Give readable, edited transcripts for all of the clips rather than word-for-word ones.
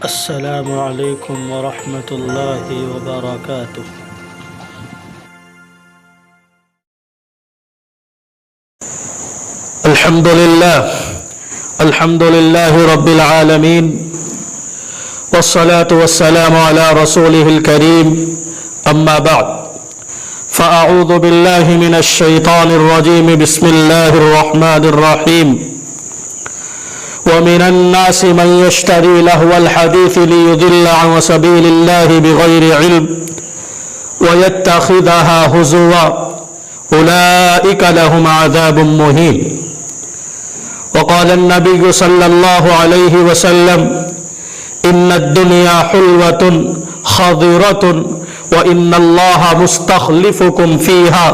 السلام علیکم ورحمۃ اللہ وبرکاتہ۔ الحمد للہ رب العالمین والصلاة والسلام علی رسولہ الکریم، اما بعد فاعوذ باللہ من الشیطان الرجیم، بسم اللہ الرحمن الرحیم۔ ومن الناس من يشتري لهو الحديث ليضل عن سبيل الله بغير علم ويتخذها هزوا أولئك لهم عذاب مهين۔ وقال النبي صلى الله عليه وسلم إن الدنيا حلوة خضرة وإن الله مستخلفكم فيها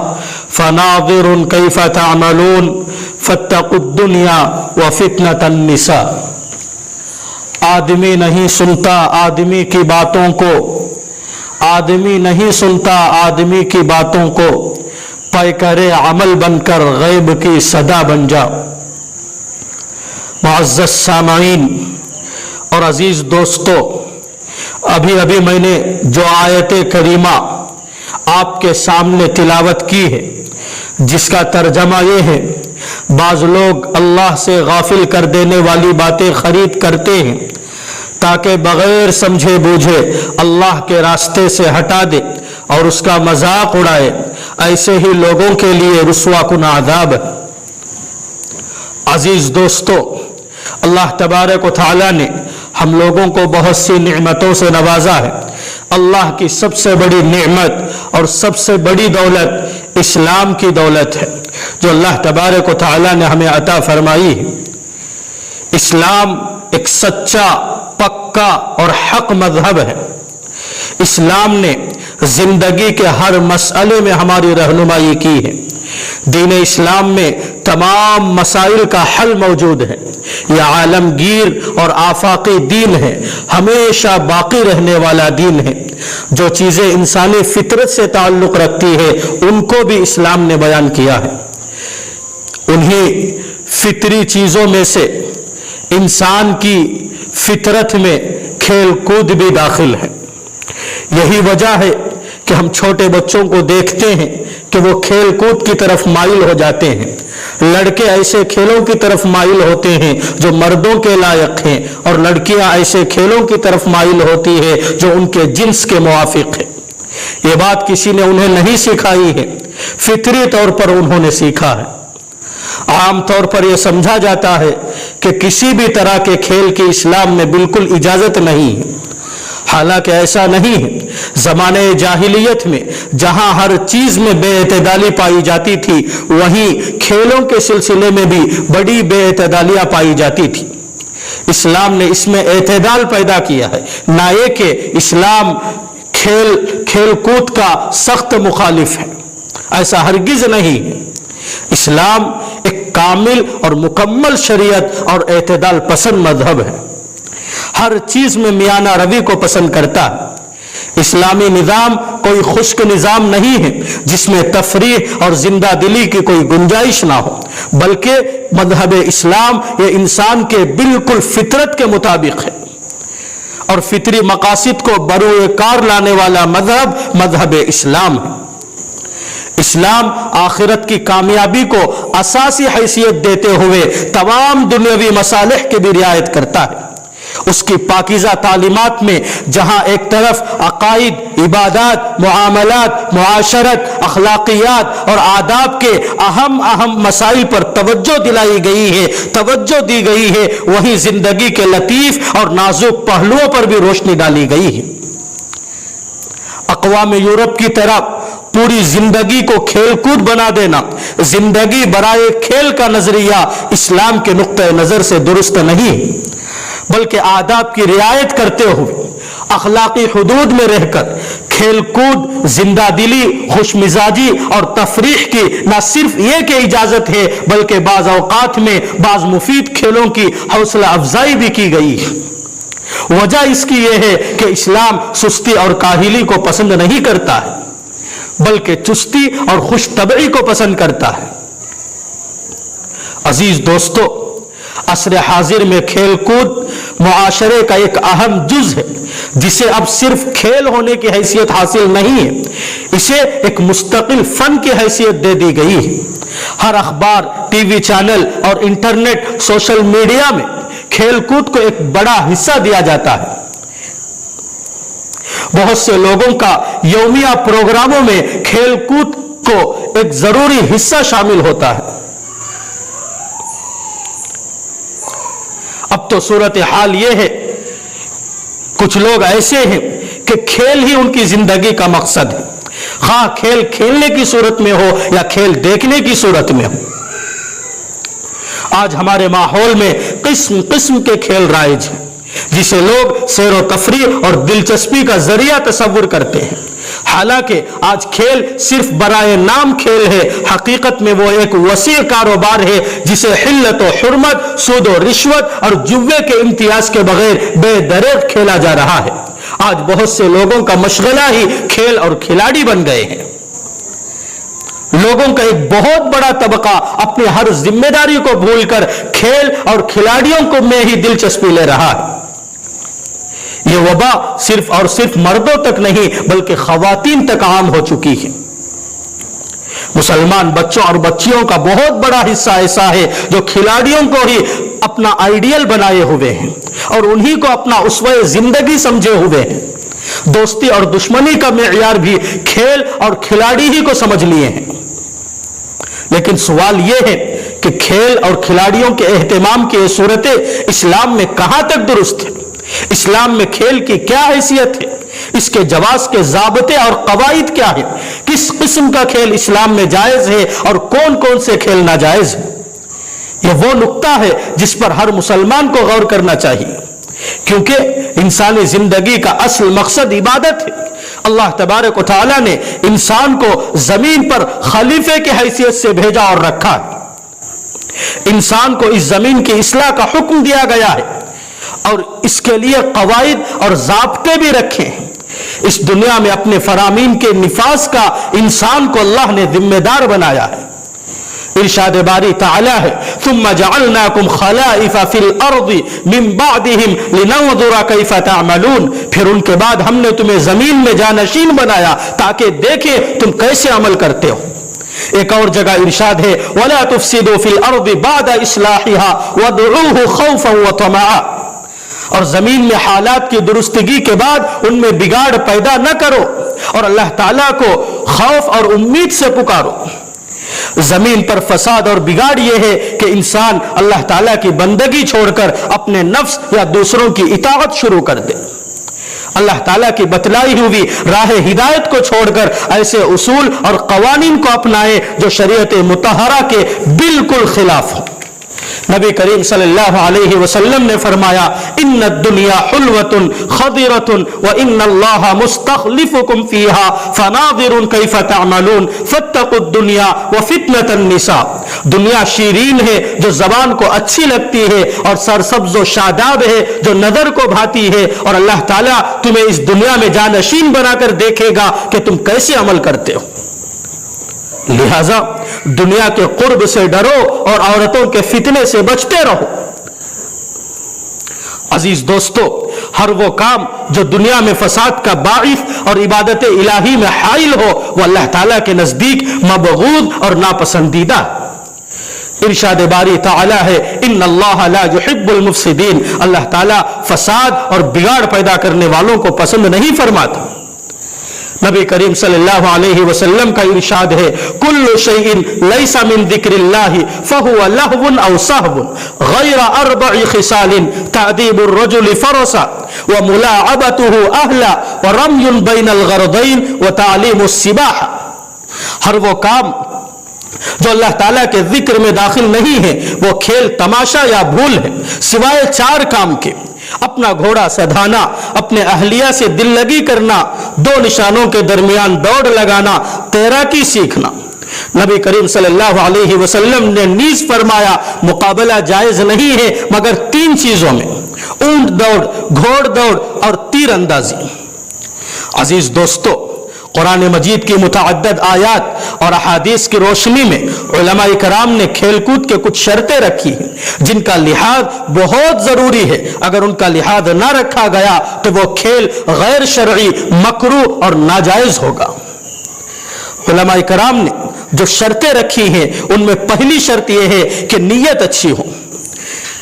فناظر كيف تعملون فاتقوا الدنيا وفتنة النساء۔ آدمی نہیں سنتا آدمی کی باتوں کو، آدمی نہیں سنتا آدمی کی باتوں کو، پیکر عمل بن کر غیب کی صدا بن جا۔ معزز سامعین اور عزیز دوستو، ابھی میں نے جو آیت کریمہ آپ کے سامنے تلاوت کی ہے، جس کا ترجمہ یہ ہے، بعض لوگ اللہ سے غافل کر دینے والی باتیں خرید کرتے ہیں تاکہ بغیر سمجھے بوجھے اللہ کے راستے سے ہٹا دے اور اس کا مذاق اڑائے، ایسے ہی لوگوں کے لیے رسوا کن عذاب ہے۔ عزیز دوستو، اللہ تبارک و تعالیٰ نے ہم لوگوں کو بہت سی نعمتوں سے نوازا ہے۔ اللہ کی سب سے بڑی نعمت اور سب سے بڑی دولت اسلام کی دولت ہے، جو اللہ تبارک و تعالیٰ نے ہمیں عطا فرمائی ہے۔ اسلام ایک سچا، پکا اور حق مذہب ہے۔ اسلام نے زندگی کے ہر مسئلے میں ہماری رہنمائی کی ہے۔ دین اسلام میں تمام مسائل کا حل موجود ہے۔ یہ عالمگیر اور آفاقی دین ہے، ہمیشہ باقی رہنے والا دین ہے۔ جو چیزیں انسانی فطرت سے تعلق رکھتی ہے ان کو بھی اسلام نے بیان کیا ہے۔ انہی فطری چیزوں میں سے انسان کی فطرت میں کھیل کود بھی داخل ہے۔ یہی وجہ ہے کہ ہم چھوٹے بچوں کو دیکھتے ہیں کہ وہ کھیل کود کی طرف مائل ہو جاتے ہیں۔ لڑکے ایسے کھیلوں کی طرف مائل ہوتے ہیں جو مردوں کے لائق ہیں، اور لڑکیاں ایسے کھیلوں کی طرف مائل ہوتی ہیں جو ان کے جنس کے موافق ہے۔ یہ بات کسی نے انہیں نہیں سکھائی ہے، فطری طور پر انہوں نے سیکھا ہے۔ عام طور پر یہ سمجھا جاتا ہے کہ کسی بھی طرح کے کھیل کی اسلام میں بالکل اجازت نہیں ہے، حالانکہ ایسا نہیں ہے۔ زمانے جاہلیت میں جہاں ہر چیز میں بے اعتدالی پائی جاتی تھی، وہیں کھیلوں کے سلسلے میں بھی بڑی بے اعتدالیاں پائی جاتی تھی۔ اسلام نے اس میں اعتدال پیدا کیا ہے، نہ یہ کہ اسلام کھیل کود کا سخت مخالف ہے، ایسا ہرگز نہیں ہے۔ اسلام ایک کامل اور مکمل شریعت اور اعتدال پسند مذہب ہے، ہر چیز میں میانہ روی کو پسند کرتا ہے۔ اسلامی نظام کوئی خشک نظام نہیں ہے جس میں تفریح اور زندہ دلی کی کوئی گنجائش نہ ہو، بلکہ مذہب اسلام یہ انسان کے بالکل فطرت کے مطابق ہے، اور فطری مقاصد کو بروئے کار لانے والا مذہب اسلام ہے۔ اسلام آخرت کی کامیابی کو اساسی حیثیت دیتے ہوئے تمام دنیاوی مصالح کی بھی رعایت کرتا ہے۔ اس کی پاکیزہ تعلیمات میں جہاں ایک طرف عقائد، عبادات، معاملات، معاشرت، اخلاقیات اور آداب کے اہم مسائل پر توجہ دلائی گئی ہے، توجہ دی گئی ہے، وہیں زندگی کے لطیف اور نازک پہلوؤں پر بھی روشنی ڈالی گئی ہے۔ اقوام یورپ کی طرح پوری زندگی کو کھیل کود بنا دینا، زندگی برائے کھیل کا نظریہ اسلام کے نقطہ نظر سے درست نہیں، بلکہ آداب کی رعایت کرتے ہوئے اخلاقی حدود میں رہ کر کھیل کود، زندہ دلی، خوش مزاجی اور تفریح کی نہ صرف یہ کہ اجازت ہے، بلکہ بعض اوقات میں بعض مفید کھیلوں کی حوصلہ افزائی بھی کی گئی ہے۔ وجہ اس کی یہ ہے کہ اسلام سستی اور کاہلی کو پسند نہیں کرتا ہے، بلکہ چستی اور خوش طبعی کو پسند کرتا ہے۔ عزیز دوستو، عصر حاضر میں کھیل کود معاشرے کا ایک اہم جز ہے، جسے اب صرف کھیل ہونے کی حیثیت حاصل نہیں ہے، اسے ایک مستقل فن کی حیثیت دے دی گئی ہے۔ ہر اخبار، ٹی وی چینل اور انٹرنیٹ، سوشل میڈیا میں کھیل کود کو ایک بڑا حصہ دیا جاتا ہے۔ بہت سے لوگوں کا یومیہ پروگراموں میں کھیل کود کو ایک ضروری حصہ شامل ہوتا ہے۔ اب تو صورتحال یہ ہے، کچھ لوگ ایسے ہیں کہ کھیل ہی ان کی زندگی کا مقصد ہے، خواہ کھیل کھیلنے کی صورت میں ہو یا کھیل دیکھنے کی صورت میں ہو۔ آج ہمارے ماحول میں قسم قسم کے کھیل رائج ہیں، جسے لوگ سیر و تفریح اور دلچسپی کا ذریعہ تصور کرتے ہیں۔ حالانکہ آج کھیل صرف برائے نام کھیل ہے، حقیقت میں وہ ایک وسیع کاروبار ہے جسے حلت و حرمت، سود و رشوت اور جوے کے امتیاز کے بغیر بے دریغ کھیلا جا رہا ہے۔ آج بہت سے لوگوں کا مشغلہ ہی کھیل اور کھلاڑی بن گئے ہیں۔ لوگوں کا ایک بہت بڑا طبقہ اپنی ہر ذمہ داری کو بھول کر کھیل اور کھلاڑیوں کو میں ہی دلچسپی لے رہا ہے۔ یہ وبا صرف اور صرف مردوں تک نہیں بلکہ خواتین تک عام ہو چکی ہے۔ مسلمان بچوں اور بچیوں کا بہت بڑا حصہ ایسا ہے جو کھلاڑیوں کو ہی اپنا آئیڈیل بنائے ہوئے ہیں اور انہی کو اپنا اسوہ زندگی سمجھے ہوئے ہیں۔ دوستی اور دشمنی کا معیار بھی کھیل اور کھلاڑی ہی کو سمجھ لیے ہیں۔ لیکن سوال یہ ہے کہ کھیل اور کھلاڑیوں کے اہتمام کی یہ صورتیں اسلام میں کہاں تک درست ہے؟ اسلام میں کھیل کی کیا حیثیت ہے؟ اس کے جواز کے ضابطے اور قواعد کیا ہیں؟ کس قسم کا کھیل اسلام میں جائز ہے اور کون کون سے کھیل ناجائز ہیں؟ یہ وہ نقطہ ہے جس پر ہر مسلمان کو غور کرنا چاہیے، کیونکہ انسانی زندگی کا اصل مقصد عبادت ہے۔ اللہ تبارک و تعالیٰ نے انسان کو زمین پر خلیفے کی حیثیت سے بھیجا اور رکھا ہے۔ انسان کو اس زمین کی اصلاح کا حکم دیا گیا ہے اور اس کے لیے قواعد اور ضابطے بھی رکھے ہیں۔ اس دنیا میں اپنے فرامین کے نفاذ کا انسان کو اللہ نے ذمہ دار بنایا ہے۔ ارشاد باری تعالیٰ ہے ثم جعلناکم خلائف فی الارض من بعدہم لننظر کیف تعملون، پھر ان کے بعد ہم نے تمہیں زمین میں جانشین بنایا تاکہ دیکھیں تم کیسے عمل کرتے ہو۔ ایک اور جگہ ارشاد ہے وَلَا تُفْسِدُوا فِي الْأَرْضِ بَعْدَ إِصْلَاحِهَا وَادْعُوهُ خَوْفًا وَطَمَعًا، اور زمین میں حالات کی درستگی کے بعد ان میں بگاڑ پیدا نہ کرو اور اللہ تعالیٰ کو خوف اور امید سے پکارو۔ زمین پر فساد اور بگاڑ یہ ہے کہ انسان اللہ تعالیٰ کی بندگی چھوڑ کر اپنے نفس یا دوسروں کی اطاعت شروع کر دے، اللہ تعالیٰ کی بتلائی ہوئی راہ ہدایت کو چھوڑ کر ایسے اصول اور قوانین کو اپنائے جو شریعت مطہرہ کے بالکل خلاف ہو۔ نبی کریم صلی اللہ علیہ وسلم نے فرمایا ان الدنیا حلوۃ خضرۃ وان اللہ مستخلفکم فیہا فناظر کیف تعملون فاتقوا الدنیا وفتنة النساء، دنیا شیرین ہے جو زبان کو اچھی لگتی ہے اور سرسبز و شاداب ہے جو نظر کو بھاتی ہے، اور اللہ تعالیٰ تمہیں اس دنیا میں جانشین بنا کر دیکھے گا کہ تم کیسے عمل کرتے ہو۔ لہذا دنیا کے قرب سے ڈرو اور عورتوں کے فتنے سے بچتے رہو۔ عزیز دوستو، ہر وہ کام جو دنیا میں فساد کا باعث اور عبادت الہی میں حائل ہو وہ اللہ تعالیٰ کے نزدیک مبغوض اور ناپسندیدہ۔ ارشاد باری تعالیٰ ہے ان اللہ لا يحب المفسدین، اللہ تعالیٰ فساد اور بگاڑ پیدا کرنے والوں کو پسند نہیں فرماتا۔ نبی کریم صلی اللہ علیہ وسلم کا ارشاد ہے کل شیء لیس من ذکر اللہ فهو لہو او سہو غیر اربع خصال تعذیب الرجل فرسا وملاعبته اہلا ورمی بین الغرضین وتعلیم السباحہ، ہر وہ کام جو اللہ تعالیٰ کے ذکر میں داخل نہیں ہے وہ کھیل تماشا یا بھول ہے، سوائے 4 کام کے: اپنا گھوڑا سدھانا، اپنے اہلیہ سے دل لگی کرنا، 2 نشانوں کے درمیان دوڑ لگانا، تیراکی سیکھنا۔ نبی کریم صلی اللہ علیہ وسلم نے نیز فرمایا مقابلہ جائز نہیں ہے مگر 3 چیزوں میں: اونٹ دوڑ، گھوڑ دوڑ اور تیر اندازی۔ عزیز دوستو، कुरान मजीद की मुतअद्दिद आयात और अहादीस की रोशनी में उलमा इकराम ने खेल कूद के कुछ शर्तें रखी हैं जिनका लिहाज बहुत ज़रूरी है। अगर उनका लिहाज ना रखा गया तो वो खेल गैर शरई, मकरूह और नाजायज़ होगा। उलमा इकराम ने जो शर्तें रखी हैं उनमें पहली शर्त यह है कि नीयत अच्छी हो।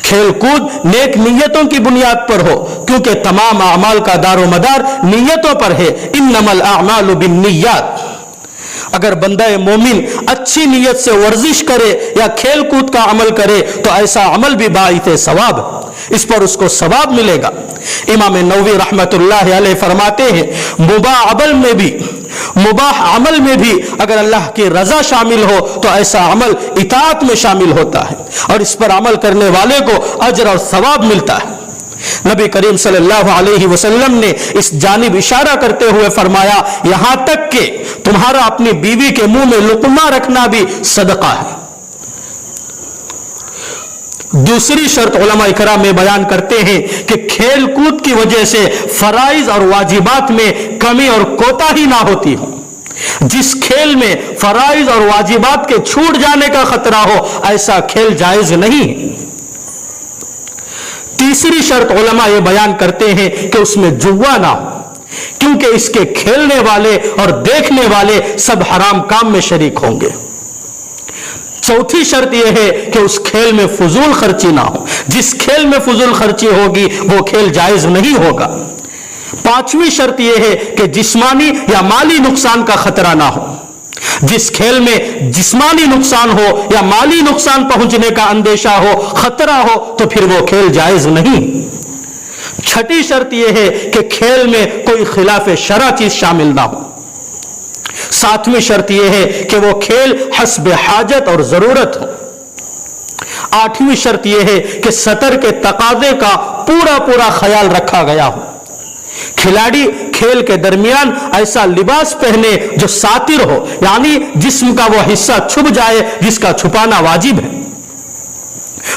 खेल कूद नेक नीयतों की बुनियाद पर हो, क्योंकि तमाम अमाल का दारो मदार नीयतों पर है। इन्नमल अमालु बिन्नियात। अगर बंदा मोमिन अच्छी नीयत से वर्जिश करे या खेल कूद का अमल करे तो ऐसा अमल भी बाइथे सवाब, इस पर उसको सवाब मिलेगा। इमाम नववी रहमतुल्लाह अलैह फरमाते हैं, मुबाह अमल में भी अगर अल्लाह की रजा शामिल हो तो ऐसा अमल इताअत में शामिल होता है और इस पर अमल करने वाले को अजर और सवाब मिलता है। नबी करीम सल्लल्लाहु अलैहि वसल्लम ने इस जानिब इशारा करते हुए फरमाया, यहां तक कि तुम्हारा अपनी बीवी के मुंह में लुकमा रखना भी सदका है। दूसरी शर्त उलमा इकराम में बयान करते हैं कि खेल कूद की वजह से फराइज और वाजिबात में कमी और कोताही ना होती हो। जिस खेल में फराइज और वाजिबात के छूट जाने का खतरा हो ऐसा खेल जायज नहीं। तीसरी शर्त उलमा ये बयान करते हैं कि उसमें जुआ ना हो, क्योंकि इसके खेलने वाले और देखने वाले सब हराम काम में शरीक होंगे। चौथी शर्त यह है कि उस खेल में फजूल खर्ची ना हो। जिस खेल में फजूल खर्ची होगी वो खेल जायज नहीं होगा। पांचवी शर्त यह है कि जिस्मानी या माली नुकसान का खतरा ना हो। जिस खेल में जिस्मानी नुकसान हो या माली नुकसान पहुंचने का अंदेशा हो, खतरा हो, तो फिर वो खेल जायज नहीं। छठी शर्त यह है कि खेल में कोई खिलाफ शरा चीज शामिल ना हो। सातवीं शर्त यह है कि वो खेल हस्ब हाजत और जरूरत हो। आठवीं शर्त यह है कि सतर के तकाजे का पूरा पूरा ख्याल रखा गया हो। खिलाड़ी खेल के दरमियान ऐसा लिबास पहने जो सातिर हो, यानी जिस्म का वो हिस्सा छुप जाए जिसका छुपाना वाजिब है।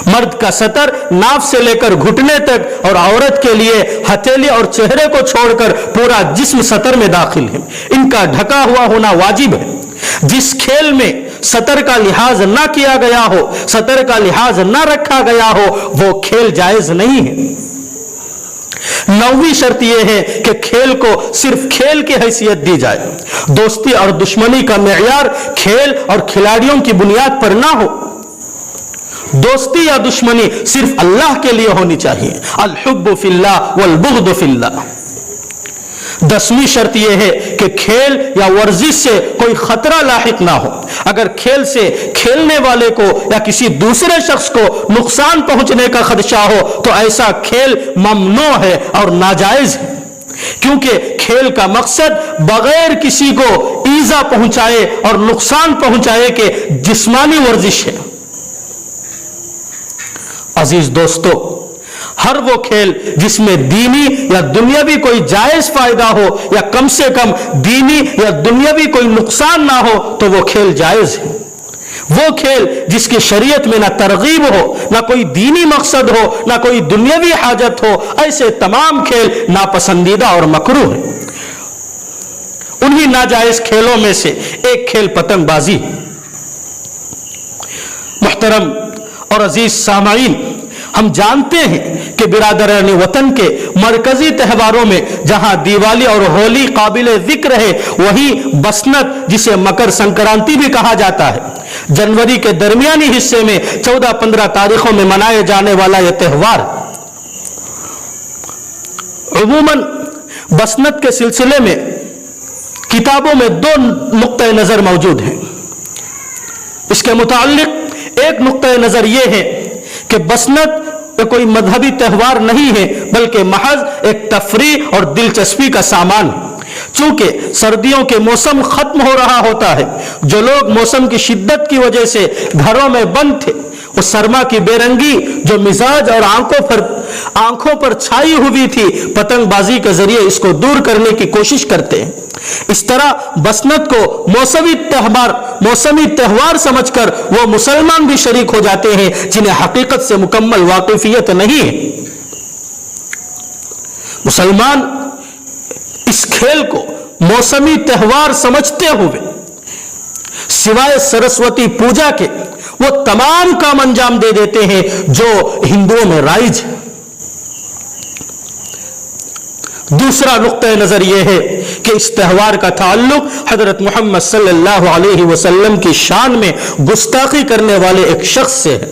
मर्द का सतर नाफ से लेकर घुटने तक और औरत के लिए हथेली और चेहरे को छोड़कर पूरा जिस्म सतर में दाखिल है। इनका ढका हुआ होना वाजिब है। जिस खेल में सतर का लिहाज ना किया गया हो, सतर का लिहाज ना रखा गया हो, वो खेल जायज नहीं है। नौवीं शर्त यह है कि खेल को सिर्फ खेल की हैसियत दी जाए। दोस्ती और दुश्मनी का मेयार खेल और खिलाड़ियों की बुनियाद पर ना हो। दोस्ती या दुश्मनी सिर्फ अल्लाह के लिए होनी चाहिए। अल हुब्बु फिल्लाह वल बुग़्दु फिल्लाह। 10वीं शर्त यह है कि खेल या वर्जिश से कोई खतरा लाहिक ना हो। अगर खेल से खेलने वाले को या किसी दूसरे शख्स को नुकसान पहुंचने का खदशा हो तो ऐसा खेल ममनू है और नाजायज है, क्योंकि खेल का मकसद बगैर किसी को ईजा पहुंचाए और नुकसान पहुंचाए के जिस्मानी वर्जिश है। अजीज दोस्तों, हर वो खेल जिसमें दीनी या दुनियावी कोई जायज फायदा हो या कम से कम दीनी या दुनियावी कोई नुकसान ना हो तो वो खेल जायज है। वो खेल जिसकी शरीयत में ना तरगीब हो, ना कोई दीनी मकसद हो, ना कोई दुनियावी हाजत हो, ऐसे तमाम खेल नापसंदीदा और मकरूह है। उन्हीं नाजायज खेलों में से एक खेल पतंगबाजी। मुहतरम और अजीज सामाईन, हम जानते हैं कि बिरादरान वतन के मरकजी त्योहारों में जहां दिवाली और होली काबिल जिक्र है, वहीं बसंत जिसे मकर संक्रांति भी कहा जाता है, जनवरी के दरमियानी हिस्से में 14-15 तारीखों में मनाए जाने वाला यह त्यौहार। उमूमन बसंत के सिलसिले में किताबों में 2 नुक्ते नजर मौजूद हैं। इसके मुताल्लिक एक नुक्ते नजर यह है कि बसंत कोई मजहबी त्यौहार नहीं है, बल्कि महज एक तफरीह और दिलचस्पी का सामान है। चूंकि सर्दियों के मौसम खत्म हो रहा होता है, जो लोग मौसम की शिद्दत की वजह से घरों में बंद थे, वो सरमा की बेरंगी जो मिजाज और आंखों पर छाई हुई थी, पतंगबाजी के जरिए इसको दूर करने की कोशिश करते हैं। इस तरह बसंत को मौसमी त्यौहार समझकर वो मुसलमान भी शरीक हो जाते हैं जिन्हें हकीकत से मुकम्मल वाकिफियत नहीं है। मुसलमान इस खेल को मौसमी त्यौहार समझते हुए सिवाय सरस्वती पूजा के वो तमाम काम अंजाम दे देते हैं जो हिंदुओं में राइज है। दूसरा नुक्ता नजर यह है कि इस त्यौहार का ताल्लुक हजरत मोहम्मद सल्लल्लाहु अलैहि वसल्लम की शान में गुस्ताखी करने वाले एक शख्स से है,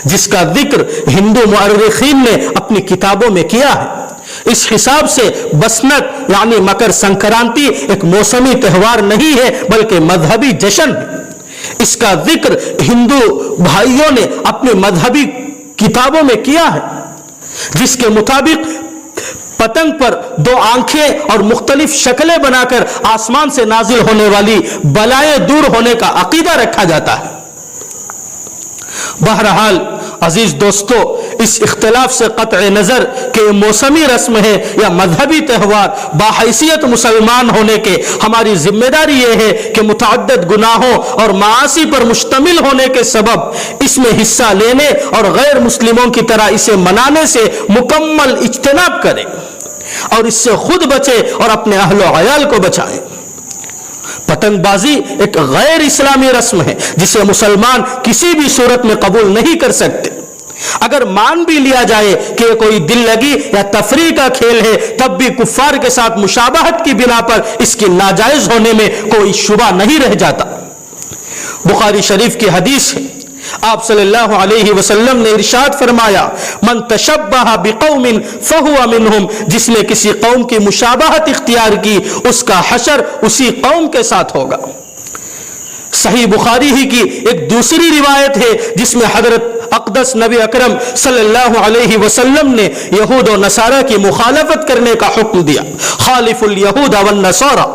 जिसका जिक्र हिंदू मुअर्रिखीन ने अपनी किताबों में किया है। इस हिसाब से बसंत यानी मकर संक्रांति एक मौसमी त्यौहार नहीं है बल्कि मजहबी जश्न है। इसका जिक्र हिंदू भाइयों ने अपने मजहबी किताबों में किया है, जिसके मुताबिक पतंग पर दो आंखें और मुख्तलिफ शक्लें बनाकर आसमान से नाजिल होने वाली बलाएं दूर होने का अकीदा रखा जाता है। बहरहाल अजीज दोस्तों, इस इख्तिलाफ से क़त्अ नज़र कि ये मौसमी रस्म है या मजहबी त्यौहार, बाहैसियत मुसलमान होने के हमारी जिम्मेदारी ये है कि मुतअद्दिद गुनाहों और मासी पर मुश्तमिल होने के सबब इसमें हिस्सा लेने और गैर मुस्लिमों की तरह इसे मनाने से मुकम्मल इज्तिनाब करें और इससे खुद बचे और अपने अहलो अयाल को बचाएं। पतंगबाजी एक गैर इस्लामी रस्म है जिसे मुसलमान किसी भी सूरत में कबूल नहीं कर सकते। अगर मान भी लिया जाए कि ये कोई दिल लगी या तफरीह का खेल है, तब भी कुफ्फार के साथ मुशाबहत की बिना पर इसकी नाजायज होने में कोई शुबा नहीं रह जाता। बुखारी शरीफ की हदीस है, आप सल्लल्लाहु अलैहि वसल्लम ने इरशाद फरमाया, मन तशब्बह बिकौमिन फहुवा मिनहुम, जिसने किसी कौम की मुशाबहत इख्तियार की उसका हशर उसी कौम के साथ होगा। सही बुखारी ही की एक दूसरी रिवायत है जिसमें हजरत अक़दस नबी अकरम सल्लल्लाहु अलैहि वसल्लम ने यहूद और नसारा की मुखालफत करने का हुक्म दिया, खालिफुल यहूद वन नसारा।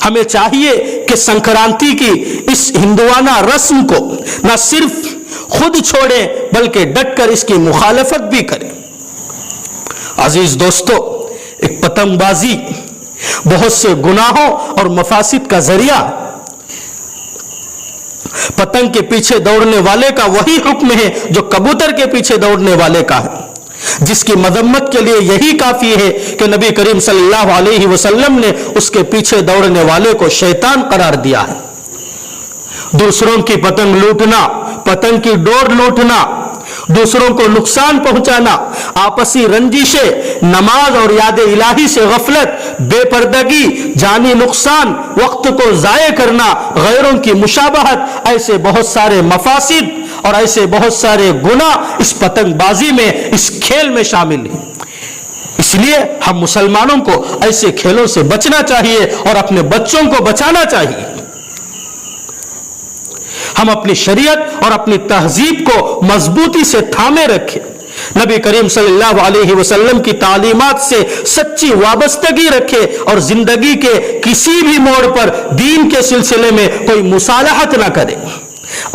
हमें चाहिए कि संक्रांति की इस हिंदुआना रस्म को न सिर्फ खुद छोड़ें बल्कि डटकर इसकी मुखालफत भी करें। अजीज दोस्तों, एक पतंगबाजी बहुत से गुनाहों और मफासिद का जरिया है। पतंग के पीछे दौड़ने वाले का वही हुक्म है जो कबूतर के पीछे दौड़ने वाले का है, जिसकी मजम्मत के लिए यही काफी है कि नबी करीम सल्लल्लाहु अलैहि वसल्लम ने उसके पीछे दौड़ने वाले को शैतान करार दिया है। दूसरों की पतंग लूटना, पतंग की डोर लूटना, दूसरों को नुकसान पहुंचाना, आपसी रंजिशें, नमाज और याद इलाही से गफलत, बेपर्दगी, जानी नुकसान, वक्त को जाये करना, गैरों की मुशाबहत, ऐसे बहुत सारे मफासिद और ऐसे बहुत सारे गुनाह इस पतंगबाजी में, इस खेल में शामिल हैं। इसलिए हम मुसलमानों को ऐसे खेलों से बचना चाहिए और अपने बच्चों को बचाना चाहिए। हम अपनी शरीयत और अपनी तहजीब को मजबूती से थामे रखें, नबी करीम सल्लल्लाहु अलैहि वसल्लम की तालीमात से सच्ची वाबस्तगी रखें और जिंदगी के किसी भी मोड़ पर दीन के सिलसिले में कोई मुसालहत न करें।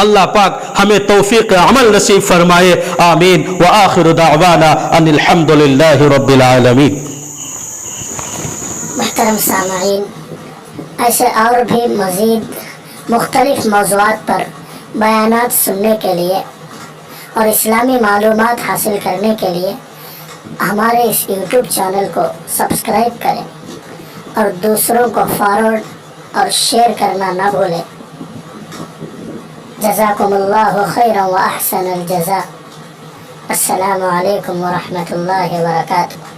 अल्लाह पाक हमें तौफीक अमल नसीब फरमाए। आमीन व आखिर दावाना अनिल हम्दुलिल्लाहि रब्बिल आलमीन। मुहतरम सामईन, ऐसे और भी मज़ीद मुख्तलिफ मौज़ूआत पर बयानात सुनने के लिए और इस्लामी मालूमात हासिल करने के लिए हमारे इस यूट्यूब चैनल को सब्सक्राइब करें और दूसरों को फॉरवर्ड और शेयर करना ना भूलें। जज़ाकुमुल्लाहु खैरन व अहसनल जज़ा। अस्सलामु अलैकुम व रहमतुल्लाहि व बरकातुहू।